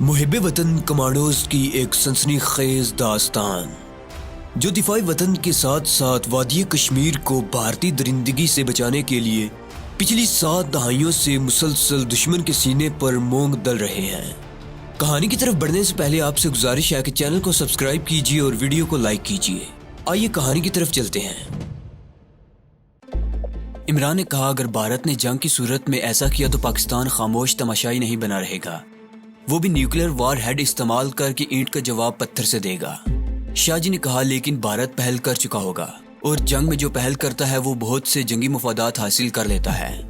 محب وطن کمانڈوز کی ایک سنسنی خیز داستان جو دفاعی وطن کے ساتھ ساتھ وادی کشمیر کو بھارتی درندگی سے بچانے کے لیے پچھلی 7 دہائیوں سے مسلسل دشمن کے سینے پر مونگ دل رہے ہیں۔ کہانی کی طرف بڑھنے سے پہلے آپ سے گزارش ہے کہ چینل کو سبسکرائب کیجیے اور ویڈیو کو لائک کیجیے۔ آئیے کہانی کی طرف چلتے ہیں۔ عمران نے کہا اگر بھارت نے جنگ کی صورت میں ایسا کیا تو پاکستان خاموش تماشائی نہیں بنا رہے گا، وہ بھی نیوکلیر وار ہیڈ استعمال کر کے اینٹ کا جواب پتھر سے دے گا۔ شاہ جی نے کہا لیکن بھارت پہل کر چکا ہوگا اور جنگ میں جو پہل کرتا ہے وہ بہت سے جنگی مفادات حاصل کر لیتا ہے۔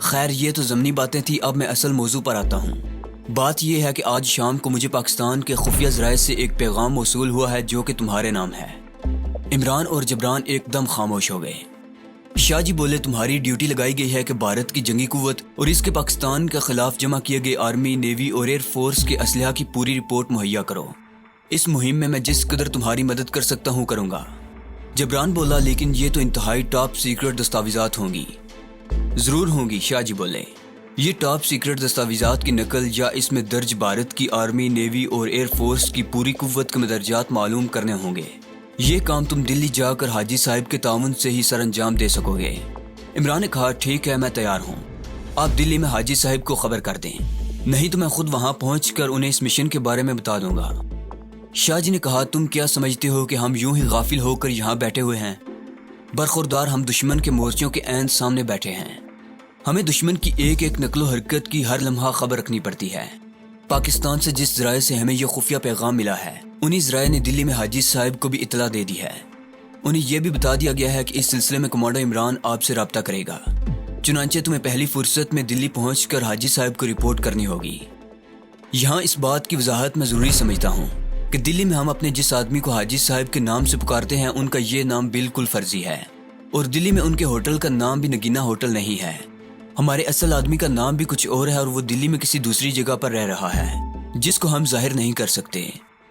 خیر یہ تو ضمنی باتیں تھی، اب میں اصل موضوع پر آتا ہوں۔ بات یہ ہے کہ آج شام کو مجھے پاکستان کے خفیہ ذرائع سے ایک پیغام موصول ہوا ہے جو کہ تمہارے نام ہے۔ عمران اور جبران ایک دم خاموش ہو گئے۔ شاہ جی بولے تمہاری ڈیوٹی لگائی گئی ہے کہ بھارت کی جنگی قوت اور اس کے پاکستان کے خلاف جمع کیے گئے آرمی، نیوی اور ایئر فورس کے اسلحہ کی پوری رپورٹ مہیا کرو۔ اس مہم میں جس قدر تمہاری مدد کر سکتا ہوں کروں گا۔ جبران بولا لیکن یہ تو انتہائی ٹاپ سیکرٹ دستاویزات ہوں گی۔ ضرور ہوں گی، شاہ جی بولے۔ یہ ٹاپ سیکرٹ دستاویزات کی نقل یا اس میں درج بھارت کی آرمی، نیوی اور ایئر فورس کی پوری قوت کے مدرجات معلوم کرنے ہوں گے۔ یہ کام تم دلی جا کر حاجی صاحب کے تعاون سے ہی سر انجام دے سکو گے۔ عمران نے کہا ٹھیک ہے، میں تیار ہوں۔ آپ دلی میں حاجی صاحب کو خبر کر دیں، نہیں تو میں خود وہاں پہنچ کر انہیں اس مشن کے بارے میں بتا دوں گا۔ شاہ جی نے کہا تم کیا سمجھتے ہو کہ ہم یوں ہی غافل ہو کر یہاں بیٹھے ہوئے ہیں؟ برخوردار ہم دشمن کے مورچوں کے عین سامنے بیٹھے ہیں۔ ہمیں دشمن کی ایک ایک نقل و حرکت کی ہر لمحہ خبر رکھنی پڑتی ہے۔ پاکستان سے جس ذرائع سے ہمیں یہ خفیہ پیغام ملا ہے انہی ذرائع نے دلی میں حاجی صاحب کو بھی اطلاع دے دی ہے۔ انہیں یہ بھی بتا دیا گیا ہے کہ اس سلسلے میں کمانڈر عمران آپ سے رابطہ کرے گا، چنانچہ تمہیں پہلی فرصت میں دلی پہنچ کر حاجی صاحب کو رپورٹ کرنی ہوگی۔ یہاں اس بات کی وضاحت میں ضروری سمجھتا ہوں کہ دلی میں ہم اپنے جس آدمی کو حاجی صاحب کے نام سے پکارتے ہیں ان کا یہ نام بالکل فرضی ہے، اور دلی میں ان کے ہوٹل کا نام بھی نگینہ ہوٹل نہیں ہے۔ ہمارے اصل آدمی کا نام بھی کچھ اور ہے اور وہ دلی میں کسی دوسری جگہ پر رہ رہا ہے جس کو ہم ظاہر نہیں کر سکتے۔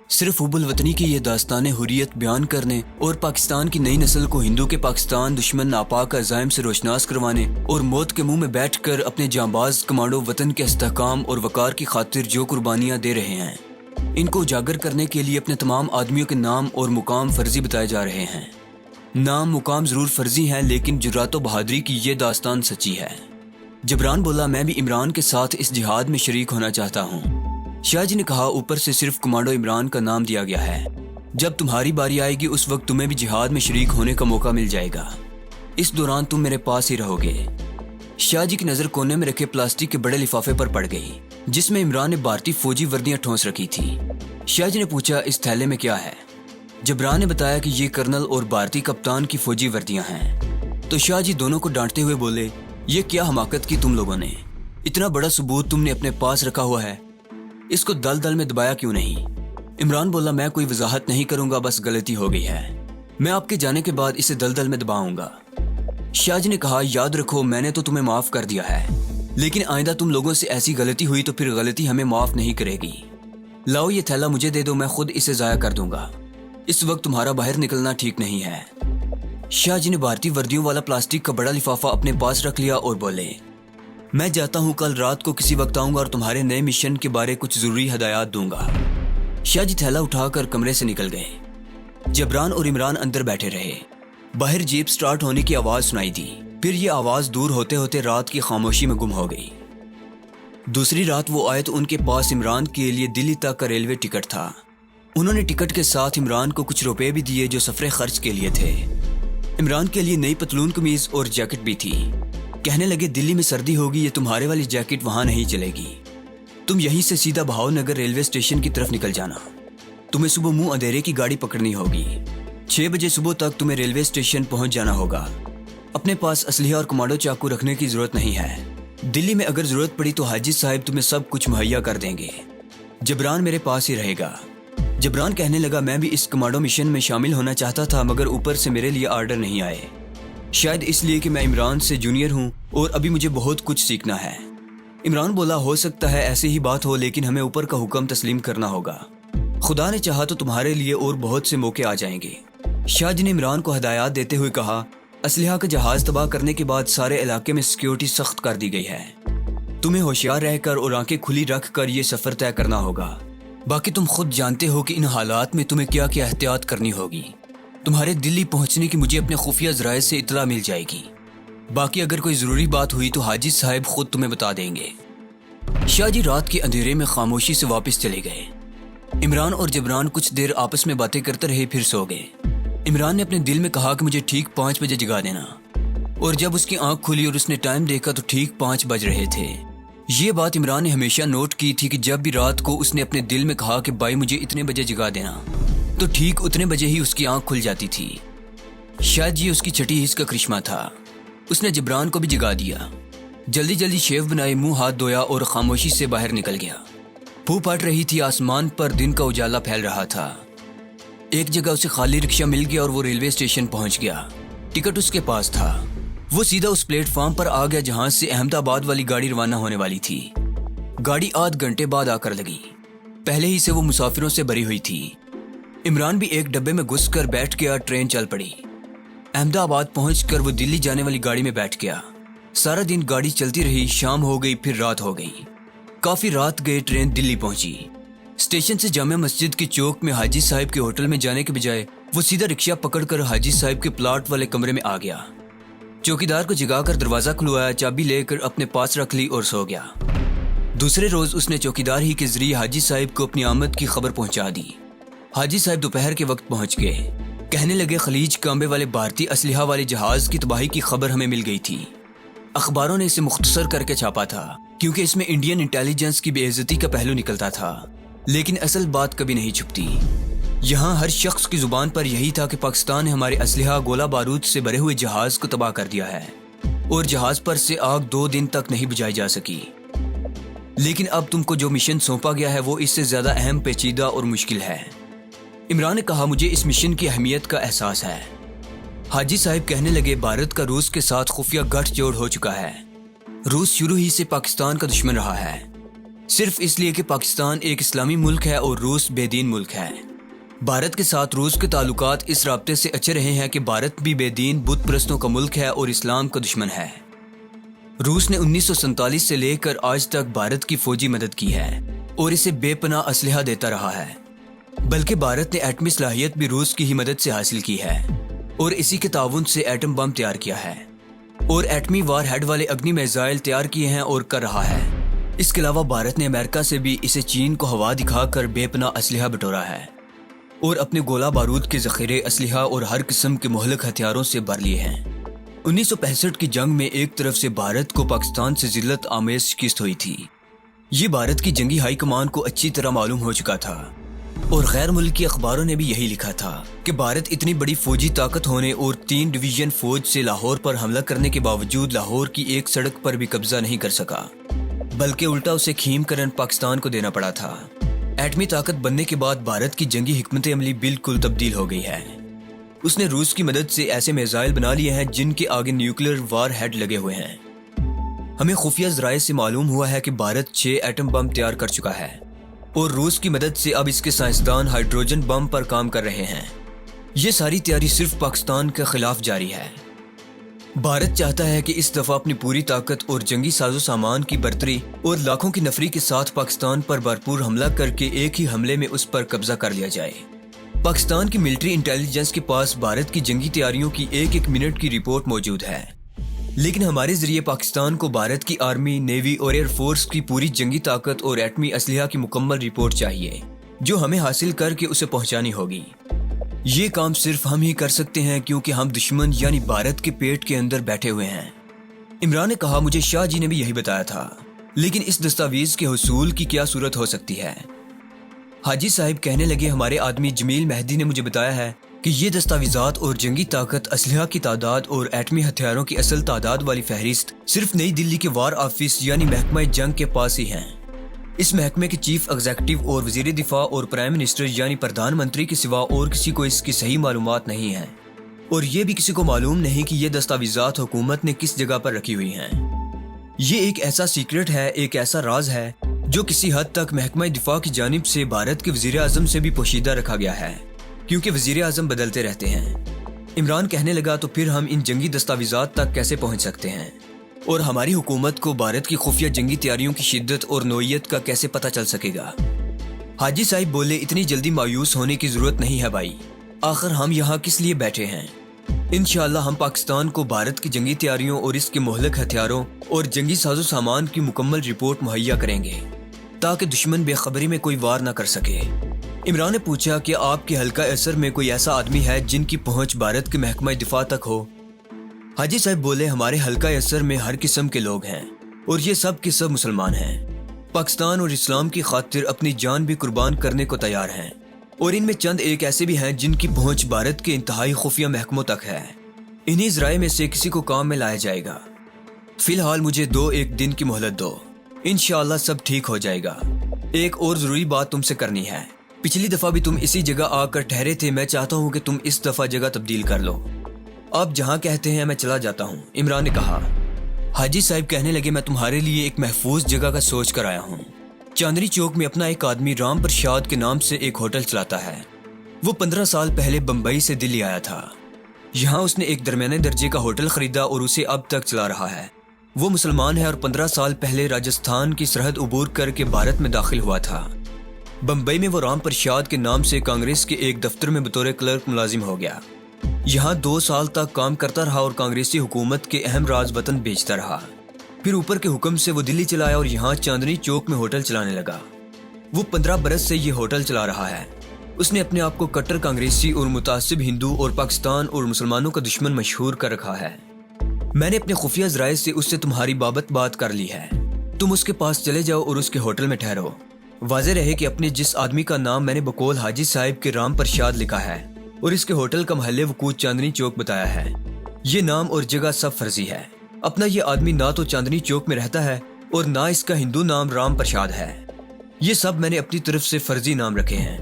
صرف حب الوطنی کی یہ داستان حریت بیان کرنے اور پاکستان کی نئی نسل کو ہندو کے پاکستان دشمن ناپاک عزائم سے روشناس کروانے اور موت کے منہ میں بیٹھ کر اپنے جانباز کمانڈو وطن کے استحکام اور وقار کی خاطر جو قربانیاں دے رہے ہیں ان کو اجاگر کرنے کے لیے اپنے تمام آدمیوں کے نام اور مقام فرضی بتائے جا رہے ہیں۔ نام مقام ضرور فرضی ہیں لیکن جرات و بہادری کی یہ داستان سچی ہے۔ جبران بولا میں بھی عمران کے ساتھ اس جہاد میں شریک ہونا چاہتا ہوں۔ شاہ جی نے کہا اوپر سے صرف کمانڈو عمران کا نام دیا گیا ہے، جب تمہاری باری آئے گی اس وقت تمہیں بھی جہاد میں شریک ہونے کا موقع مل جائے گا، اس دوران تم میرے پاس ہی رہو گے۔ شاہ جی کی نظر کونے میں رکھے پلاسٹک کے بڑے لفافے پر پڑ گئی جس میں عمران نے بھارتی فوجی وردیاں ٹھونس رکھی تھی۔ شاہ جی نے پوچھا اس تھیلے میں کیا ہے؟ جبران نے بتایا کہ یہ کرنل اور بھارتی کپتان کی فوجی وردیاں ہیں۔ تو شاہ جی دونوں کو ڈانٹتے ہوئے بولے یہ کیا حماقت کی تم لوگوں نے، اتنا بڑا ثبوت تم نے اپنے پاس رکھا ہوا ہے، اس کو دل دل میں دبایا کیوں نہیں؟ عمران بولا میں کوئی وضاحت نہیں کروں گا، بس غلطی ہو گئی ہے، میں آپ کے جانے کے بعد اسے دل دل میں دباؤں گا۔ شاہ جی نے کہا یاد رکھو میں نے تو تمہیں معاف کر دیا ہے، لیکن آئندہ تم لوگوں سے ایسی غلطی ہوئی تو پھر غلطی ہمیں معاف نہیں کرے گی۔ لاؤ یہ تھیلا مجھے دے دو، میں خود اسے ضائع کر دوں گا، اس وقت تمہارا باہر نکلنا ٹھیک نہیں ہے۔ شاہ جی نے بھارتی وردیوں والا پلاسٹک کا بڑا لفافہ اپنے پاس رکھ لیا اور بولے میں جاتا ہوں، کل رات کو کسی وقت آؤں گا اور تمہارے نئے مشن کے بارے کچھ ضروری ہدایات دوں گا۔ شاہ جی تھیلا اٹھا کر کمرے سے نکل گئے۔ جبران اور عمران اندر بیٹھے رہے۔ باہر جیپ سٹارٹ ہونے کی آواز سنائی دی، پھر یہ آواز دور ہوتے ہوتے رات کی خاموشی میں گم ہو گئی۔ دوسری رات وہ آئے تو ان کے پاس عمران کے لیے دلی تک کا ریلوے ٹکٹ تھا۔ انہوں نے ٹکٹ کے ساتھ عمران کو کچھ روپے بھی دیے جو سفر خرچ کے لیے تھے۔ عمران کے لیے نئی پتلون قمیض اور جیکٹ بھی تھی۔ کہنے لگے دلی میں سردی ہوگی، یہ تمہارے والی جیکٹ وہاں نہیں چلے گی، تم یہیں سے سیدھا بہاؤ نگر ریلوے اسٹیشن کی طرف نکل جانا۔ تمہیں صبح منہ اندھیرے کی گاڑی پکڑنی ہوگی، 6 بجے صبح تک تمہیں ریلوے اسٹیشن پہنچ جانا ہوگا۔ اپنے پاس اسلحہ اور کمانڈو چاقو رکھنے کی ضرورت نہیں ہے، دلی میں اگر ضرورت پڑی تو حاجی صاحب تمہیں سب کچھ مہیا کر دیں گے۔ جبران میرے پاس ہی رہے گا۔ جبران کہنے لگا میں بھی اس کمانڈو مشن میں شامل ہونا چاہتا تھا مگر اوپر سے میرے لیے آرڈر نہیں آئے، شاید اس لیے کہ میں عمران سے جونیئر ہوں اور ابھی مجھے بہت کچھ سیکھنا ہے۔ عمران بولا ہو سکتا ہے ایسی ہی بات ہو لیکن ہمیں اوپر کا حکم تسلیم کرنا ہوگا، خدا نے چاہا تو تمہارے لیے اور بہت سے موقع آ جائیں گے۔ شاہ جی نے عمران کو ہدایات دیتے ہوئے کہا اسلحہ کا جہاز تباہ کرنے کے بعد سارے علاقے میں سیکیورٹی سخت کر دی گئی ہے، تمہیں ہوشیار رہ کر اور آنکھیں کھلی رکھ کر یہ سفر طے کرنا ہوگا۔ باقی تم خود جانتے ہو کہ ان حالات میں تمہیں کیا کیا احتیاط کرنی ہوگی۔ تمہارے دلی پہنچنے کی مجھے اپنے خفیہ ذرائع سے اطلاع مل جائے گی۔ باقی اگر کوئی ضروری بات ہوئی تو حاجی صاحب خود تمہیں بتا دیں گے۔ شاہ جی رات کے اندھیرے میں خاموشی سے واپس چلے گئے۔ عمران اور جبران کچھ دیر آپس میں باتیں کرتے رہے، پھر سو گئے۔ عمران نے اپنے دل میں کہا کہ مجھے ٹھیک 5 بجے جگا دینا، اور جب اس کی آنکھ کھلی اور اس نے ٹائم دیکھا تو ٹھیک 5 بج رہے تھے۔ یہ بات عمران نے ہمیشہ نوٹ کی تھی کہ جب بھی رات کو اس نے اپنے دل میں کہا کہ بھائی مجھے اتنے بجے جگا دینا، تو ٹھیک اتنے بجے ہی اس کی آنکھ کھل جاتی تھی۔ شاید یہ اس کی چھٹی حص کا کرشمہ تھا۔ اس نے جبران کو بھی جگا دیا۔ جلدی جلدی شیو بنائے، منہ ہاتھ دھویا اور خاموشی سے باہر نکل گیا۔ پھوپ پڑ رہی تھی، آسمان پر دن کا اجالا پھیل رہا تھا۔ ایک جگہ اسے خالی رکشہ مل گیا اور وہ ریلوے اسٹیشن پہنچ گیا۔ ٹکٹ اس کے پاس تھا۔ وہ سیدھا اس پلیٹ فارم پر آ گیا جہاں سے احمد آباد والی گاڑی روانہ ہونے والی تھی۔ گاڑی آدھ گھنٹے بعد آ کر لگی۔ پہلے ہی سے وہ مسافروں سے بھری ہوئی تھی۔ عمران بھی ایک ڈبے میں گھس کر بیٹھ گیا۔ ٹرین چل پڑی۔ احمد آباد پہنچ کر وہ دلی جانے والی گاڑی میں بیٹھ گیا۔ سارا دن گاڑی چلتی رہی، شام ہو گئی، پھر رات ہو گئی۔ کافی رات گئے، ٹرین دلی پہنچی۔ اسٹیشن سے جامع مسجد کے چوک میں حاجی صاحب کے ہوٹل میں جانے کے بجائے وہ سیدھا رکشہ پکڑ کر حاجی صاحب کے پلاٹ والے کمرے میں آ گیا۔ چوکیدار کو جگا کر دروازہ کھلوایا، چابی لے کر اپنے پاس رکھ لی اور سو گیا۔ دوسرے روز اس نے چوکیدار ہی کے ذریعے حاجی صاحب کو اپنی آمد کی خبر پہنچا دی۔ حاجی صاحب دوپہر کے وقت پہنچ گئے۔ کہنے لگے خلیج کانبے والے بھارتی اسلحہ والے جہاز کی تباہی کی خبر ہمیں مل گئی تھی۔ اخباروں نے اسے مختصر کر کے چھاپا تھا کیونکہ اس میں انڈین انٹیلیجنس کی بے عزتی کا پہلو نکلتا تھا، لیکن اصل بات کبھی نہیں چھپتی۔ یہاں ہر شخص کی زبان پر یہی تھا کہ پاکستان نے ہمارے اسلحہ گولہ بارود سے بھرے ہوئے جہاز کو تباہ کر دیا ہے، اور جہاز پر سے آگ 2 دن تک نہیں بجھائی جا سکی۔ لیکن اب تم کو جو مشن سونپا گیا ہے وہ اس سے زیادہ اہم، پیچیدہ اور مشکل ہے۔ عمران نے کہا مجھے اس مشن کی اہمیت کا احساس ہے۔ حاجی صاحب کہنے لگے بھارت کا روس کے ساتھ خفیہ گٹھ جوڑ ہو چکا ہے۔ روس شروع ہی سے پاکستان کا دشمن رہا ہے، صرف اس لیے کہ پاکستان ایک اسلامی ملک ہے اور روس بے دین ملک ہے۔ بھارت کے ساتھ روس کے تعلقات اس رابطے سے اچھے رہے ہیں کہ بھارت بھی بے دین بت پرستوں کا ملک ہے اور اسلام کا دشمن ہے۔ روس نے 1947 سے لے کر آج تک بھارت کی فوجی مدد کی ہے اور اسے بے پناہ اسلحہ دیتا رہا ہے، بلکہ بھارت نے ایٹمی صلاحیت بھی روس کی ہی مدد سے حاصل کی ہے اور اسی کے تعاون سے ایٹم بم تیار کیا ہے اور ایٹمی وار ہیڈ والے اگنی میزائل تیار کیے ہیں اور کر رہا ہے۔ اس کے علاوہ بھارت نے امریکہ سے بھی اسے چین کو ہوا دکھا کر بے پناہ اسلحہ بٹورا ہے اور اپنے گولہ بارود کے ذخیرے، اسلحہ اور ہر قسم کے مہلک ہتھیاروں سے بھر لیے ہیں۔ 1965 کی جنگ میں ایک طرف سے بھارت کو پاکستان سے ذلت آمیز شکست ہوئی تھی۔ یہ بھارت کی جنگی ہائی کمان کو اچھی طرح معلوم ہو چکا تھا اور غیر ملکی اخباروں نے بھی یہی لکھا تھا کہ بھارت اتنی بڑی فوجی طاقت ہونے اور 3 ڈویژن فوج سے لاہور پر حملہ کرنے کے باوجود لاہور کی ایک سڑک پر بھی قبضہ نہیں کر سکا، بلکہ الٹا اسے کھیم کرن پاکستان کو دینا پڑا تھا۔ ایٹمی طاقت بننے کے بعد بھارت کی جنگی حکمت عملی بالکل تبدیل ہو گئی ہے۔ اس نے روس کی مدد سے ایسے میزائل بنا لیے ہیں جن کے آگے نیوکلیر وار ہیڈ لگے ہوئے ہیں۔ ہمیں خفیہ ذرائع سے معلوم ہوا ہے کہ بھارت 6 ایٹم بم تیار کر چکا ہے اور روس کی مدد سے اب اس کے سائنسدان ہائیڈروجن بم پر کام کر رہے ہیں۔ یہ ساری تیاری صرف پاکستان کے خلاف جاری ہے۔ بھارت چاہتا ہے کہ اس دفعہ اپنی پوری طاقت اور جنگی ساز و سامان کی برتری اور لاکھوں کی نفری کے ساتھ پاکستان پر بھرپور حملہ کر کے ایک ہی حملے میں اس پر قبضہ کر لیا جائے۔ پاکستان کی ملٹری انٹیلیجنس کے پاس بھارت کی جنگی تیاریوں کی ایک منٹ کی رپورٹ موجود ہے، لیکن ہمارے ذریعے پاکستان کو بھارت کی آرمی، نیوی اور ایئر فورس کی پوری جنگی طاقت اور ایٹمی اسلحہ کی مکمل رپورٹ چاہیے، جو ہمیں حاصل کر کے اسے پہنچانی ہوگی۔ یہ کام صرف ہم ہی کر سکتے ہیں کیونکہ ہم دشمن یعنی بھارت کے پیٹ کے اندر بیٹھے ہوئے ہیں۔ عمران نے کہا مجھے شاہ جی نے بھی یہی بتایا تھا، لیکن اس دستاویز کے حصول کی کیا صورت ہو سکتی ہے؟ حاجی صاحب کہنے لگے ہمارے آدمی جمیل مہدی نے مجھے بتایا ہے کہ یہ دستاویزات اور جنگی طاقت، اسلحہ کی تعداد اور ایٹمی ہتھیاروں کی اصل تعداد والی فہرست صرف نئی دلی کے وار آفس یعنی محکمہ جنگ کے پاس ہی ہیں۔ اس محکمے کے چیف ایگزیکٹو اور وزیر دفاع اور پرائم منسٹر یعنی پردھان منتری کے سوا اور کسی کو اس کی صحیح معلومات نہیں ہیں، اور یہ بھی کسی کو معلوم نہیں کہ یہ دستاویزات حکومت نے کس جگہ پر رکھی ہوئی ہیں۔ یہ ایک ایسا سیکرٹ ہے، ایک ایسا راز ہے جو کسی حد تک محکمہ دفاع کی جانب سے بھارت کے وزیر اعظم سے بھی پوشیدہ رکھا گیا ہے، کیونکہ وزیر اعظم بدلتے رہتے ہیں۔ عمران کہنے لگا تو پھر ہم ان جنگی دستاویزات تک کیسے پہنچ سکتے ہیں؟ اور ہماری حکومت کو بھارت کی خفیہ جنگی تیاریوں کی شدت اور نوعیت کا کیسے پتہ چل سکے گا؟ حاجی صاحب بولے اتنی جلدی مایوس ہونے کی ضرورت نہیں ہے بھائی، آخر ہم یہاں کس لیے بیٹھے ہیں؟ انشاءاللہ ہم پاکستان کو بھارت کی جنگی تیاریوں اور اس کے مہلک ہتھیاروں اور جنگی ساز و سامان کی مکمل رپورٹ مہیا کریں گے تاکہ دشمن بے خبری میں کوئی وار نہ کر سکے۔ عمران نے پوچھا کہ آپ کے حلقہ اثر میں کوئی ایسا آدمی ہے جن کی پہنچ بھارت کے محکمہ دفاع تک ہو؟ حاجی صاحب بولے ہمارے حلقہ اثر میں ہر قسم کے لوگ ہیں اور یہ سب کے سب مسلمان ہیں، پاکستان اور اسلام کی خاطر اپنی جان بھی قربان کرنے کو تیار ہیں، اور ان میں چند ایک ایسے بھی ہیں جن کی پہنچ بھارت کے انتہائی خفیہ محکموں تک ہے۔ انہی ذرائع میں سے کسی کو کام میں لایا جائے گا۔ فی الحال مجھے 2-1 دن کی مہلت دو، انشاءاللہ سب ٹھیک ہو جائے گا۔ ایک اور ضروری بات تم سے کرنی ہے، پچھلی دفعہ بھی تم اسی جگہ آ کر ٹھہرے تھے، میں چاہتا ہوں کہ تم اس دفعہ جگہ تبدیل کر لو۔ آپ جہاں کہتے ہیں میں چلا جاتا ہوں، عمران نے کہا۔ حاجی صاحب کہنے لگے میں تمہارے لیے ایک محفوظ جگہ کا سوچ کر آیا ہوں۔ چاندنی چوک میں اپنا ایک آدمی رام پرشاد کے نام سے ایک ہوٹل چلاتا ہے۔ وہ 15 سال پہلے بمبئی سے دلی آیا تھا۔ یہاں اس نے ایک درمیانے درجے کا ہوٹل خریدا اور اسے اب تک چلا رہا ہے۔ وہ مسلمان ہے اور 15 سال پہلے راجستھان کی سرحد عبور کر کے بھارت میں داخل ہوا تھا۔ بمبئی میں وہ رام پرشاد کے نام سے کانگریس کے ایک دفتر میں بطور کلرک ملازم ہو گیا۔ یہاں 2 سال تک کام کرتا رہا اور کانگریسی حکومت کے اہم راز وطن بیچتا رہا۔ پھر اوپر کے حکم سے وہ دلی چلا آیا اور یہاں چاندنی چوک میں ہوٹل چلانے لگا۔ وہ 15 برس سے یہ ہوٹل چلا رہا ہے۔ اس نے اپنے آپ کو کٹر کانگریسی اور متعصب ہندو اور پاکستان اور مسلمانوں کا دشمن مشہور کر رکھا ہے۔ میں نے اپنے خفیہ ذرائع سے اس سے تمہاری بابت بات کر لی ہے۔ تم اس کے پاس چلے جاؤ اور اس کے ہوٹل میں ٹھہرو۔ واضح رہے کہ اپنے جس آدمی کا نام میں نے بقول حاجی صاحب کے رام پرشاد لکھا ہے اور اس کے ہوٹل کا محل وقوع چاندنی چوک بتایا ہے، یہ نام اور جگہ سب فرضی ہے۔ اپنا یہ آدمی نہ تو چاندنی چوک میں رہتا ہے اور نہ اس کا ہندو نام رام پرشاد ہے۔ یہ سب میں نے اپنی طرف سے فرضی نام رکھے ہیں۔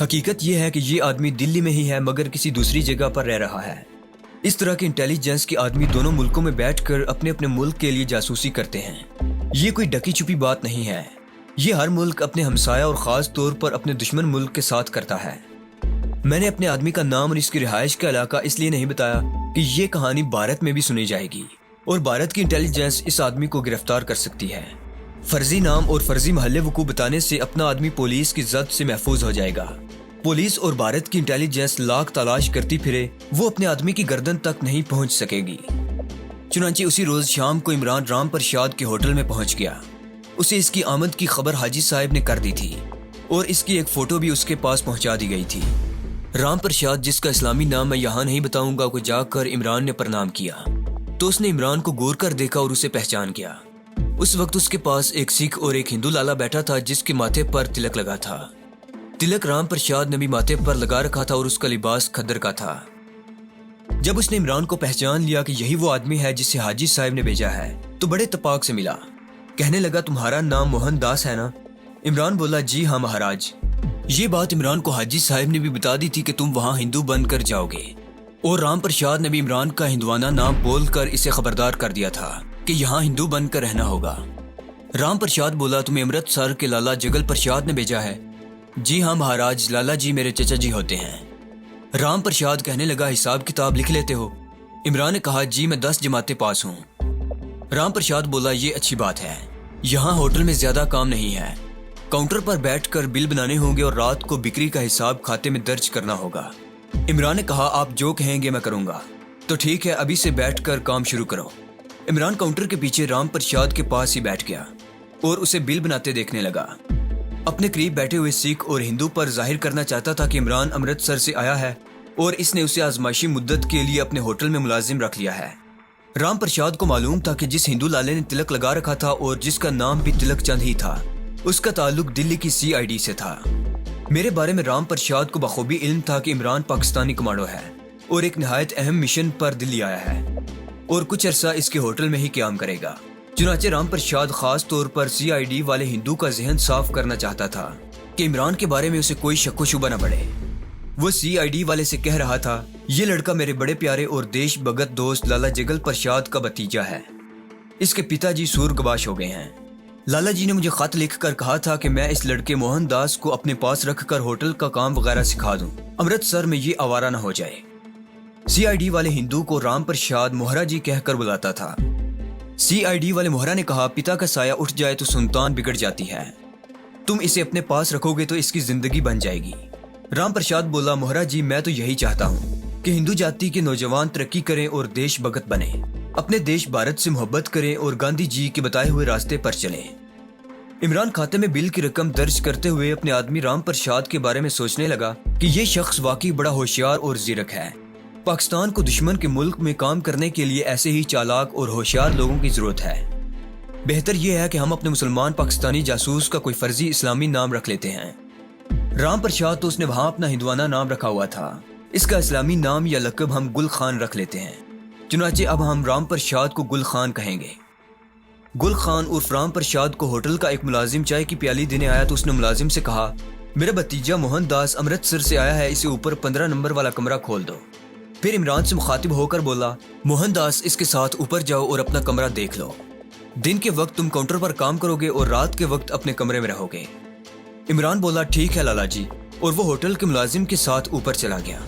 حقیقت یہ ہے کہ یہ آدمی دلی میں ہی ہے مگر کسی دوسری جگہ پر رہ رہا ہے۔ اس طرح کے انٹیلیجنس کے آدمی دونوں ملکوں میں بیٹھ کر اپنے اپنے ملک کے لیے جاسوسی کرتے ہیں۔ یہ کوئی ڈکی چھپی بات نہیں ہے۔ یہ ہر ملک اپنے ہمسایہ اور خاص طور پر اپنے دشمن ملک کے ساتھ کرتا ہے۔ میں نے اپنے آدمی کا نام اور اس کی رہائش کا علاقہ اس لیے نہیں بتایا کہ یہ کہانی بھارت میں بھی سنی جائے گی اور بھارت کی انٹیلیجنس اس آدمی کو گرفتار کر سکتی ہے۔ فرضی نام اور فرضی محل وقوع بتانے سے اپنا آدمی پولیس کی ضبط سے محفوظ ہو جائے گا۔ پولیس اور بھارت کی انٹیلیجنس لاکھ تلاش کرتی پھرے، وہ اپنے آدمی کی گردن تک نہیں پہنچ سکے گی۔ چنانچہ اسی روز شام کو عمران رام پرشاد کے ہوٹل میں پہنچ گیا۔ اسے اس کی آمد کی خبر حاجی صاحب نے کر دی تھی اور اس کی ایک فوٹو بھی اس کے پاس پہنچا دی گئی تھی۔ رام پرشاد، جس کا اسلامی نام میں یہاں نہیں بتاؤں گا، کو جا کر عمران نے پرنام کیا تو اس نے عمران کو غور کر دیکھا اور اسے پہچان گیا۔ اس وقت اس کے پاس ایک سکھ اور ایک ہندو لالا بیٹھا تھا جس کے ماتھے پر تلک لگا تھا۔ تلک رام پرشاد نے بھی ماتھے پر لگا رکھا تھا اور اس کا لباس کھدر کا تھا۔ جب اس نے عمران کو پہچان لیا کہ یہی وہ آدمی ہے جسے حاجی صاحب نے بھیجا ہے تو بڑے اتفاق سے ملا۔ کہنے لگا تمہارا نام موہن داس ہے نا؟ عمران بولا جی ہاں مہاراج۔ یہ بات عمران کو حاجی صاحب نے بھی بتا دی تھی کہ تم وہاں ہندو بن کر جاؤ گے، اور رام پرشاد نے بھی عمران کا ہندوانہ نام بول کر اسے خبردار کر دیا تھا کہ یہاں ہندو بن کر رہنا ہوگا۔ رام پرشاد بولا تمہیں امرتسر کے لالا جگل پرشاد نے بھیجا ہے؟ جی ہاں مہاراج، لالا جی میرے چچا جی ہوتے ہیں۔ رام پرشاد کہنے لگا حساب کتاب لکھ لیتے ہو؟ عمران نے کہا جی میں 10 جماعتیں پاس ہوں۔ رام پرشاد بولا یہ اچھی بات ہے، یہاں ہوٹل میں زیادہ کام نہیں ہے، کاؤنٹر پر بیٹھ کر بل بنانے ہوں گے اور رات کو بکری کا حساب کھاتے میں درج کرنا ہوگا۔ عمران نے کہا آپ جو کہیں گے میں کروں گا۔ تو ٹھیک ہے، ابھی سے بیٹھ کر کام شروع کرو۔ عمران کاؤنٹر کے پیچھے رام پرشاد کے پاس ہی بیٹھ گیا اور اسے بل بناتے دیکھنے لگا۔ اپنے قریب بیٹھے ہوئے سکھ اور ہندو پر ظاہر کرنا چاہتا تھا کہ عمران امرتسر سے آیا ہے اور اس نے اسے آزمائشی مدت کے لیے اپنے ہوٹل میں ملازم رکھ لیا ہے۔ رام پرشاد کو معلوم تھا کہ جس ہندو لالے نے تلک لگا رکھا تھا اور جس کا نام بھی تلک چند ہی تھا، اس کا تعلق دلی کی CID سے تھا۔ میرے بارے میں رام پرشاد کو بخوبی علم تھا کہ عمران پاکستانی کمانڈو ہے اور ایک نہایت اہم مشن پر دلی آیا ہے اور کچھ عرصہ اس کے ہوٹل میں ہی قیام کرے گا۔ چنانچہ رام پرشاد خاص طور پر CID والے ہندو کا ذہن صاف کرنا چاہتا تھا کہ عمران کے بارے میں اسے کوئی شک و شبہ نہ بڑھے۔ وہ CID والے سے کہہ رہا تھا یہ لڑکا میرے بڑے پیارے اور دیش بھگت دوست لالا جگل پرشاد کا بھتیجا ہے، اس کے پتا جی سورگباش ہو گئے ہیں۔ لالا جی نے مجھے خط لکھ کر کہا تھا کہ میں اس لڑکے موہن داس کو اپنے پاس رکھ کر ہوٹل کا کام وغیرہ سکھا دوں، امرتسر میں یہ آوارہ نہ ہو جائے۔ CID والے ہندو کو رام پرشاد موہرا جی کہہ کر بلاتا تھا۔ CID والے مہرا نے کہا پتا کا سایہ اٹھ جائے تو سلطان بگڑ جاتی ہے، تم اسے اپنے پاس رکھو گے تو اس کی زندگی بن جائے گی۔ رام پرساد بولا مہرا جی میں تو یہی چاہتا ہوں کہ ہندو جاتی کے نوجوان ترقی کریں اور دیش بھگت بنے، اپنے دیش بھارت سے محبت کریں اور گاندھی جی کے بتائے ہوئے راستے پر چلیں۔ عمران کھاتے میں بل کی رقم درج کرتے ہوئے اپنے آدمی رام پرساد کے بارے میں سوچنے لگا کہ یہ شخص واقعی بڑا ہوشیار اور زیرک ہے۔ پاکستان کو دشمن کے ملک میں کام کرنے کے لیے ایسے ہی چالاک اور ہوشیار لوگوں کی ضرورت ہے۔ بہتر یہ ہے کہ ہم اپنے مسلمان پاکستانی جاسوس کا کوئی فرضی اسلامی نام رکھ لیتے ہیں۔ رام پرساد تو اس نے وہاں اپنا ہندوانہ نام رکھا ہوا تھا، اس کا اسلامی نام یا لقب ہم گل خان رکھ لیتے ہیں۔ چنانچہ اب ہم رام پرساد کو گل خان کہیں گے۔ گل خان عرف رام پرساد کو ہوٹل کا ایک ملازم چائے کی پیالی دینے آیا تو اس نے ملازم سے کہا میرا بھتیجا موہن داس امرتسر سے آیا ہے، اسے اوپر 15 نمبر والا کمرہ کھول دو۔ پھر عمران سے مخاطب ہو کر بولا موہن داس اس کے ساتھ اوپر جاؤ اور اپنا کمرہ دیکھ لو، دن کے وقت تم کاؤنٹر پر کام کرو گے اور رات کے وقت اپنے کمرے میں رہو گے۔ عمران بولا ٹھیک ہے لالا جی، اور وہ ہوٹل کے ملازم کے ساتھ اوپر چلا گیا۔